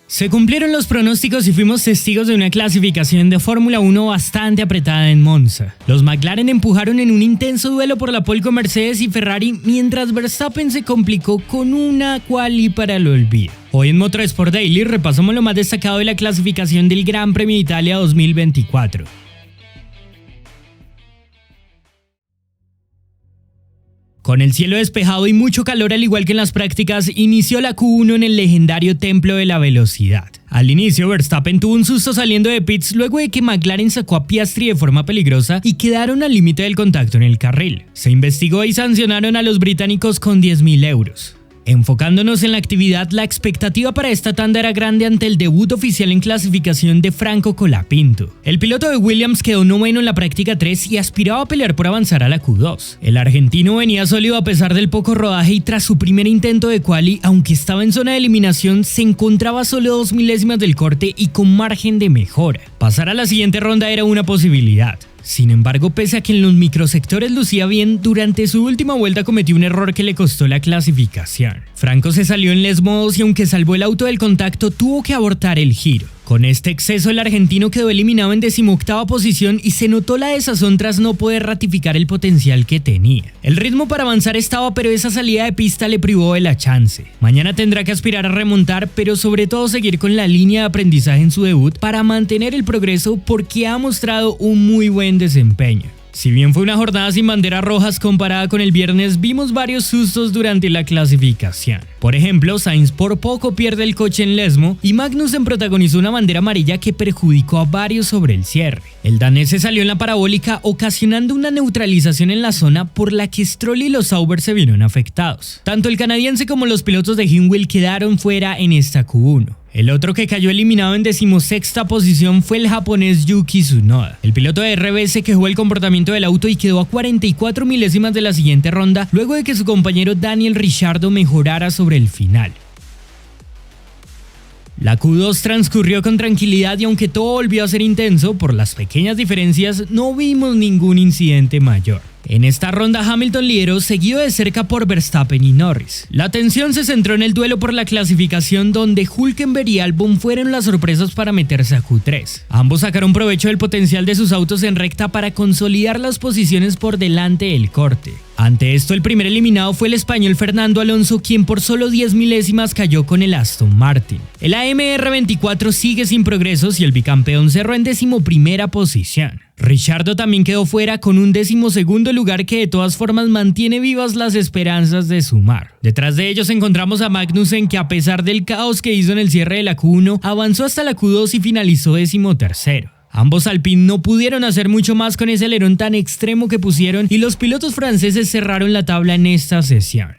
Se cumplieron los pronósticos y fuimos testigos de una clasificación de Fórmula 1 bastante apretada en Monza. Los McLaren empujaron en un intenso duelo por la pole con Mercedes y Ferrari, mientras Verstappen se complicó con una quali para el olvido. Hoy en Motorsport Daily repasamos lo más destacado de la clasificación del Gran Premio de Italia 2024. Con el cielo despejado y mucho calor al igual que en las prácticas, inició la Q1 en el legendario Templo de la Velocidad. Al inicio, Verstappen tuvo un susto saliendo de pits luego de que McLaren sacó a Piastri de forma peligrosa y quedaron al límite del contacto en el carril. Se investigó y sancionaron a los británicos con 10.000 euros. Enfocándonos en la actividad, la expectativa para esta tanda era grande ante el debut oficial en clasificación de Franco Colapinto. El piloto de Williams quedó noveno en la práctica 3 y aspiraba a pelear por avanzar a la Q2. El argentino venía sólido a pesar del poco rodaje y tras su primer intento de quali, aunque estaba en zona de eliminación, se encontraba solo 2 milésimas del corte y con margen de mejora. Pasar a la siguiente ronda era una posibilidad. Sin embargo, pese a que en los microsectores lucía bien, durante su última vuelta cometió un error que le costó la clasificación. Franco se salió en les modos y aunque salvó el auto del contacto, tuvo que abortar el giro. Con este exceso, el argentino quedó eliminado en 18ª posición y se notó la desazón tras no poder ratificar el potencial que tenía. El ritmo para avanzar estaba, pero esa salida de pista le privó de la chance. Mañana tendrá que aspirar a remontar, pero sobre todo seguir con la línea de aprendizaje en su debut para mantener el progreso porque ha mostrado un muy buen desempeño. Si bien fue una jornada sin banderas rojas comparada con el viernes, vimos varios sustos durante la clasificación. Por ejemplo, Sainz por poco pierde el coche en Lesmo y Magnussen protagonizó una bandera amarilla que perjudicó a varios sobre el cierre. El danés se salió en la parabólica ocasionando una neutralización en la zona por la que Stroll y los Sauber se vieron afectados. Tanto el canadiense como los pilotos de Hinwil quedaron fuera en esta Q1. El otro que cayó eliminado en 16ª posición fue el japonés Yuki Tsunoda. El piloto de RB se quejó del comportamiento del auto y quedó a 44 milésimas de la siguiente ronda luego de que su compañero Daniel Ricciardo mejorara sobre el final. La Q2 transcurrió con tranquilidad y aunque todo volvió a ser intenso, por las pequeñas diferencias no vimos ningún incidente mayor. En esta ronda Hamilton lideró, seguido de cerca por Verstappen y Norris. La atención se centró en el duelo por la clasificación donde Hülkenberg y Albon fueron las sorpresas para meterse a Q3. Ambos sacaron provecho del potencial de sus autos en recta para consolidar las posiciones por delante del corte. Ante esto, el primer eliminado fue el español Fernando Alonso, quien por solo 10 milésimas cayó con el Aston Martin. El AMR24 sigue sin progresos y el bicampeón cerró en 11ª posición. Ricciardo también quedó fuera con un 12º lugar que de todas formas mantiene vivas las esperanzas de sumar. Detrás de ellos encontramos a Magnussen, que a pesar del caos que hizo en el cierre de la Q1, avanzó hasta la Q2 y finalizó 13º. Ambos Alpine no pudieron hacer mucho más con ese alerón tan extremo que pusieron y los pilotos franceses cerraron la tabla en esta sesión.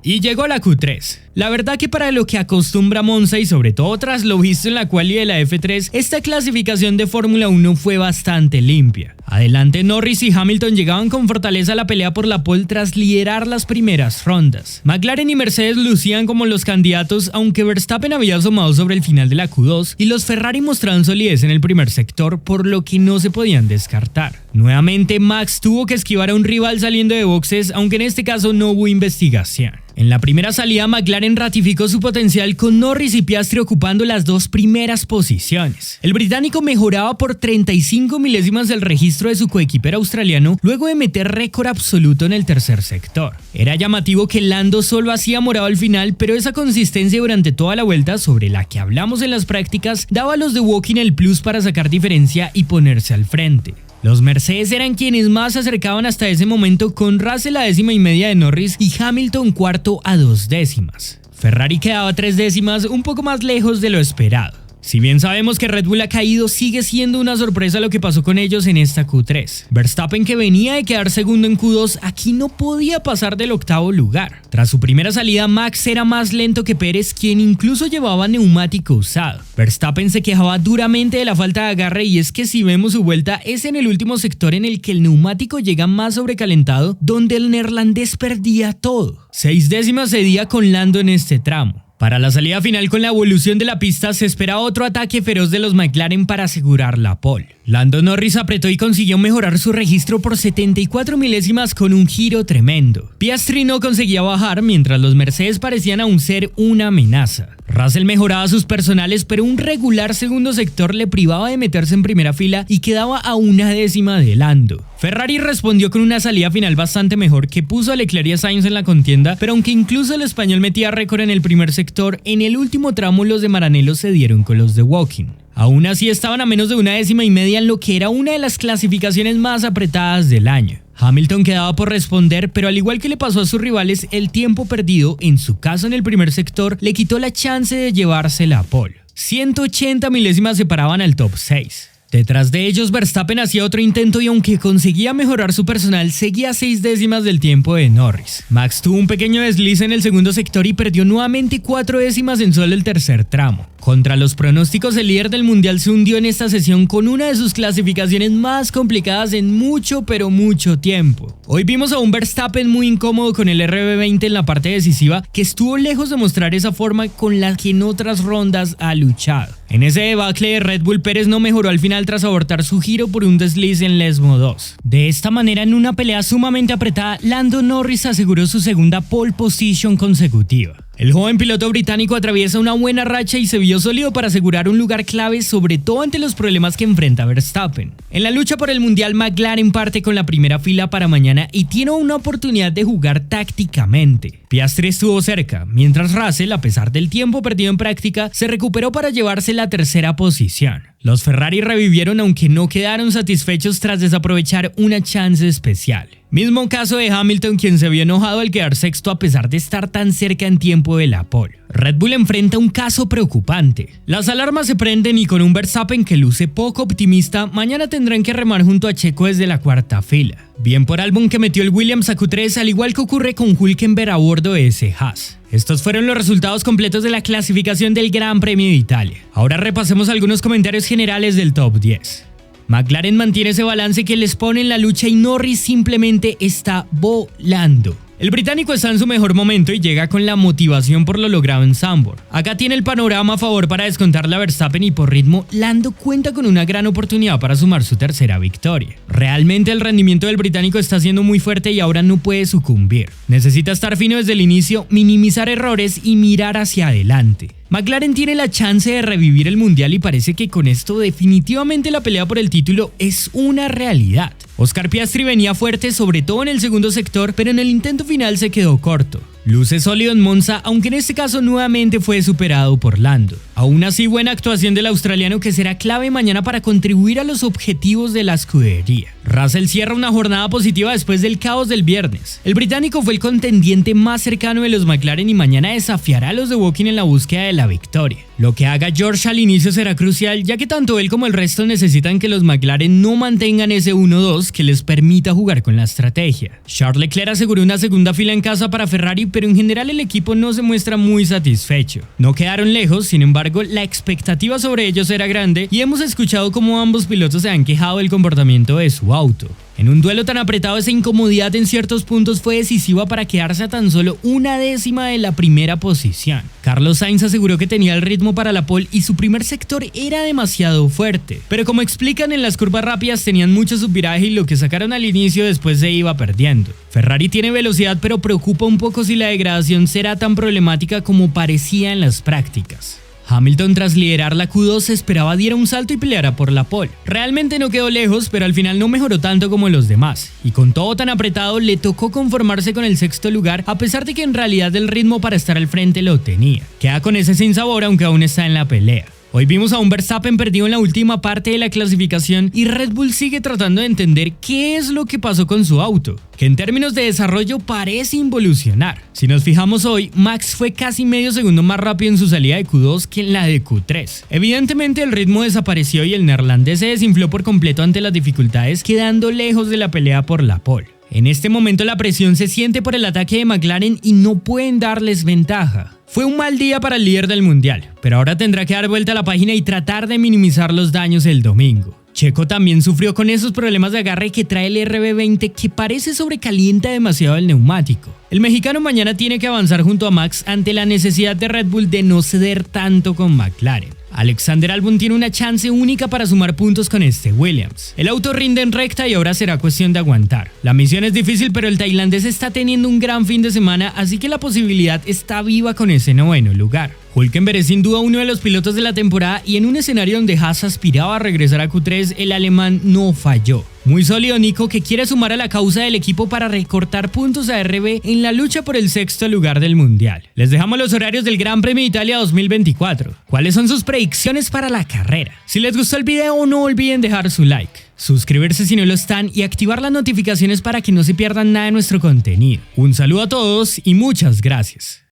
Y llegó la Q3. La verdad que para lo que acostumbra Monza y sobre todo tras lo visto en la quali de la F3, esta clasificación de Fórmula 1 fue bastante limpia. Adelante Norris y Hamilton llegaban con fortaleza a la pelea por la pole tras liderar las primeras rondas. McLaren y Mercedes lucían como los candidatos, aunque Verstappen había asomado sobre el final de la Q2 y los Ferrari mostraban solidez en el primer sector, por lo que no se podían descartar. Nuevamente Max tuvo que esquivar a un rival saliendo de boxes, aunque en este caso no hubo investigación. En la primera salida, McLaren ratificó su potencial con Norris y Piastri ocupando las dos primeras posiciones. El británico mejoraba por 35 milésimas del registro de su coequipero australiano luego de meter récord absoluto en el tercer sector. Era llamativo que Lando solo hacía morado al final, pero esa consistencia durante toda la vuelta, sobre la que hablamos en las prácticas, daba a los de Woking el plus para sacar diferencia y ponerse al frente. Los Mercedes eran quienes más se acercaban hasta ese momento, con Russell a 10.5 de Norris y Hamilton cuarto a 2 décimas. Ferrari quedaba a 3 décimas, un poco más lejos de lo esperado. Si bien sabemos que Red Bull ha caído, sigue siendo una sorpresa lo que pasó con ellos en esta Q3. Verstappen, que venía de quedar segundo en Q2, aquí no podía pasar del 8º lugar. Tras su primera salida, Max era más lento que Pérez, quien incluso llevaba neumático usado. Verstappen se quejaba duramente de la falta de agarre, y es que si vemos su vuelta es en el último sector en el que el neumático llega más sobrecalentado, donde el neerlandés perdía todo. 6 décimas cedía con Lando en este tramo. Para la salida final con la evolución de la pista se esperaba otro ataque feroz de los McLaren para asegurar la pole. Lando Norris apretó y consiguió mejorar su registro por 74 milésimas con un giro tremendo. Piastri no conseguía bajar mientras los Mercedes parecían aún ser una amenaza. Russell mejoraba sus personales, pero un regular segundo sector le privaba de meterse en primera fila y quedaba a una décima de Lando. Ferrari respondió con una salida final bastante mejor que puso a Leclerc y a Sainz en la contienda, pero aunque incluso el español metía récord en el primer sector, en el último tramo los de Maranello se dieron con los de Woking. Aún así estaban a menos de una décima y media en lo que era una de las clasificaciones más apretadas del año. Hamilton quedaba por responder, pero al igual que le pasó a sus rivales, el tiempo perdido, en su caso en el primer sector, le quitó la chance de llevarse la pole. 180 milésimas separaban al top 6. Detrás de ellos, Verstappen hacía otro intento y aunque conseguía mejorar su personal, seguía a 6 décimas del tiempo de Norris. Max tuvo un pequeño desliz en el segundo sector y perdió nuevamente 4 décimas en solo el tercer tramo. Contra los pronósticos, el líder del mundial se hundió en esta sesión con una de sus clasificaciones más complicadas en mucho pero mucho tiempo. Hoy vimos a un Verstappen muy incómodo con el RB20 en la parte decisiva, que estuvo lejos de mostrar esa forma con la que en otras rondas ha luchado. En ese debacle de Red Bull, Pérez no mejoró al final tras abortar su giro por un desliz en Lesmo 2. De esta manera, en una pelea sumamente apretada, Lando Norris aseguró su segunda pole position consecutiva. El joven piloto británico atraviesa una buena racha y se vio sólido para asegurar un lugar clave, sobre todo ante los problemas que enfrenta Verstappen. En la lucha por el mundial, McLaren parte con la primera fila para mañana y tiene una oportunidad de jugar tácticamente. Piastri estuvo cerca, mientras Russell, a pesar del tiempo perdido en práctica, se recuperó para llevarse la tercera posición. Los Ferrari revivieron aunque no quedaron satisfechos tras desaprovechar una chance especial. Mismo caso de Hamilton, quien se vio enojado al quedar sexto a pesar de estar tan cerca en tiempo de la pole. Red Bull enfrenta un caso preocupante. Las alarmas se prenden y con un Verstappen que luce poco optimista, mañana tendrán que remar junto a Checo desde la cuarta fila. Bien por Albon, que metió el Williams a Q3, al igual que ocurre con Hülkenberg a bordo de ese Haas. Estos fueron los resultados completos de la clasificación del Gran Premio de Italia. Ahora repasemos algunos comentarios generales del top 10. McLaren mantiene ese balance que les pone en la lucha y Norris simplemente está volando. El británico está en su mejor momento y llega con la motivación por lo logrado en Zandvoort. Acá tiene el panorama a favor para descontarle a Verstappen y por ritmo, Lando cuenta con una gran oportunidad para sumar su tercera victoria. Realmente el rendimiento del británico está siendo muy fuerte y ahora no puede sucumbir. Necesita estar fino desde el inicio, minimizar errores y mirar hacia adelante. McLaren tiene la chance de revivir el mundial y parece que con esto definitivamente la pelea por el título es una realidad. Oscar Piastri venía fuerte, sobre todo en el segundo sector, pero en el intento final se quedó corto. Luce sólido en Monza, aunque en este caso nuevamente fue superado por Lando. Aún así, buena actuación del australiano que será clave mañana para contribuir a los objetivos de la escudería. Russell cierra una jornada positiva después del caos del viernes. El británico fue el contendiente más cercano de los McLaren y mañana desafiará a los de Woking en la búsqueda de la victoria. Lo que haga George al inicio será crucial, ya que tanto él como el resto necesitan que los McLaren no mantengan ese 1-2 que les permita jugar con la estrategia. Charles Leclerc aseguró una segunda fila en casa para Ferrari, pero en general el equipo no se muestra muy satisfecho. No quedaron lejos, sin embargo, la expectativa sobre ellos era grande y hemos escuchado cómo ambos pilotos se han quejado del comportamiento de su auto. En un duelo tan apretado, esa incomodidad en ciertos puntos fue decisiva para quedarse a tan solo una décima de la primera posición. Carlos Sainz aseguró que tenía el ritmo para la pole y su primer sector era demasiado fuerte, pero como explican, en las curvas rápidas tenían mucho subviraje y lo que sacaron al inicio después se iba perdiendo. Ferrari tiene velocidad, pero preocupa un poco si la degradación será tan problemática como parecía en las prácticas. Hamilton, tras liderar la Q2, esperaba diera un salto y peleara por la pole. Realmente no quedó lejos, pero al final no mejoró tanto como los demás, y con todo tan apretado le tocó conformarse con el sexto lugar, a pesar de que en realidad el ritmo para estar al frente lo tenía. Queda con ese sinsabor aunque aún está en la pelea. Hoy vimos a un Verstappen perdido en la última parte de la clasificación y Red Bull sigue tratando de entender qué es lo que pasó con su auto, que en términos de desarrollo parece involucionar. Si nos fijamos hoy, Max fue casi medio segundo más rápido en su salida de Q2 que en la de Q3. Evidentemente el ritmo desapareció y el neerlandés se desinfló por completo ante las dificultades, quedando lejos de la pelea por la pole. En este momento la presión se siente por el ataque de McLaren y no pueden darles ventaja. Fue un mal día para el líder del mundial, pero ahora tendrá que dar vuelta a la página y tratar de minimizar los daños el domingo. Checo también sufrió con esos problemas de agarre que trae el RB20 que parece sobrecalienta demasiado el neumático. El mexicano mañana tiene que avanzar junto a Max ante la necesidad de Red Bull de no ceder tanto con McLaren. Alexander Albon tiene una chance única para sumar puntos con este Williams. El auto rinde en recta y ahora será cuestión de aguantar. La misión es difícil, pero el tailandés está teniendo un gran fin de semana, así que la posibilidad está viva con ese noveno lugar. Hülkenberg es sin duda uno de los pilotos de la temporada y en un escenario donde Haas aspiraba a regresar a Q3, el alemán no falló. Muy sólido Nico, que quiere sumar a la causa del equipo para recortar puntos a RB en la lucha por el sexto lugar del Mundial. Les dejamos los horarios del Gran Premio de Italia 2024. ¿Cuáles son sus predicciones para la carrera? Si les gustó el video, no olviden dejar su like, suscribirse si no lo están y activar las notificaciones para que no se pierdan nada de nuestro contenido. Un saludo a todos y muchas gracias.